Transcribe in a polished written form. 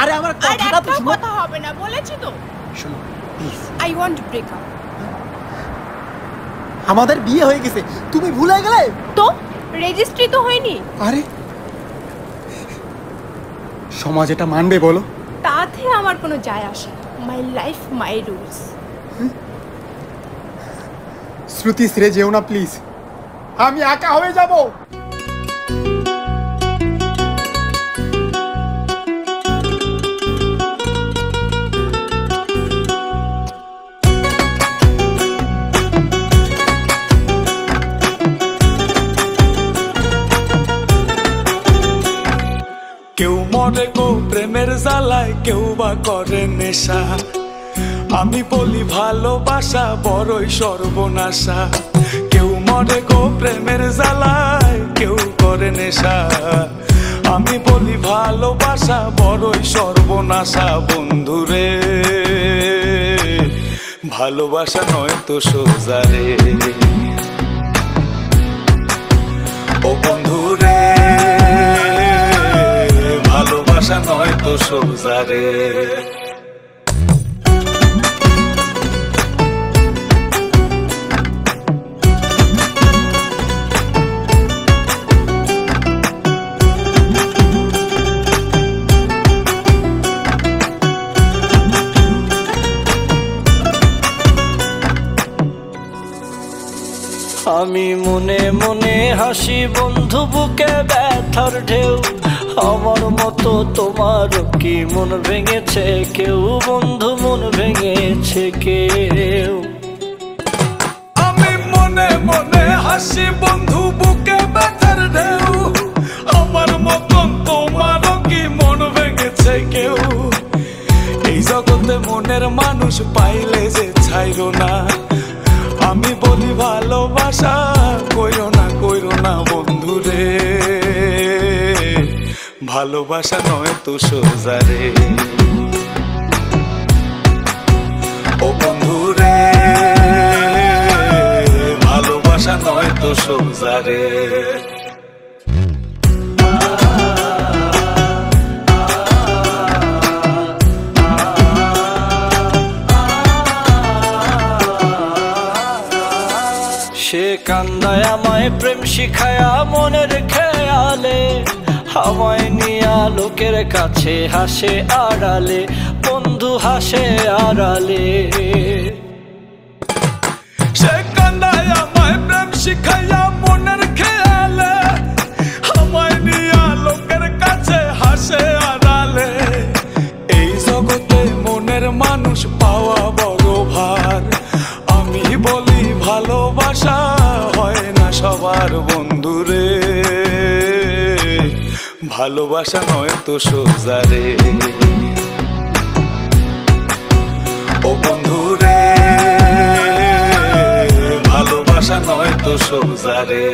আরে আমার কথাটা তো শুনো। কথা হবে না বলেছি তো। শোনো please. I want to break up. আমাদের বিয়ে হয়ে গেছে, তুমি ভুলে গেলে? তো রেজিস্ট্রি তো হয়নি। আরে সমাজ এটা মানবে বলো? তাতে আমার কোনো যায় আসে না। My life my rules. শ্রুতি ছেড়ে যেও না প্লিজ, আমি একা হয়ে যাব। কেউ মরে গো প্রেমের জ্বালায়, কেউ বা করে নেশা। আমি বলি ভালোবাসা বড়ই সর্বনাশা। কেউ মরে গো প্রেমের জ্বালায়, কেউ করে নেশা। আমি বলি ভালোবাসা বড়ই সর্বনাশা। বন্ধুরে ভালোবাসা নয় তো সোজা রে। ও বন্ধুরে ভালোবাসা নয় তো সোজা রে। আমি মনে মনে হাসি বন্ধু, বুকে ব্যথার ঢেউ। আমার মতো তোমার কি মন ভেঙেছে কেউ? বন্ধু মন ভেঙেছে কেউ? আমি মনে মনে হাসি বন্ধু, বুকে ব্যথার ঢেউ। আমার মতন তোমারও কি মন ভেঙেছে কেউ? এই জগতে মনের মানুষ পাইলে যে ছাইরো না। আমি বলি ভালোবাসা কইরো না বন্ধুরে। ভালোবাসা নয় তো সোজা রে। ও বন্ধুরে ভালোবাসা নয় তো সোজা রে। সে কান্দায় আমায় প্রেম শিখায়া মনের খেয়ালে, আমায় নিয়া লোকের কাছে হাসে আড়ালে। বন্ধু হাসে আড়ালে। সে কান্দায় আমায় প্রেম শিখায়া মনের খেয়ালে, আমায় নিয়া লোকের কাছে হাসে আড়ালে। এই জগতে মনের মানুষ পাওয়া বড় ভার। আমি বলি ভালোবাসা হয় না সবার বন্ধুরে। ভালোবাসা নয় তো সোজা রে। ও বন্ধুরে ভালোবাসা নয় তো সোজা রে।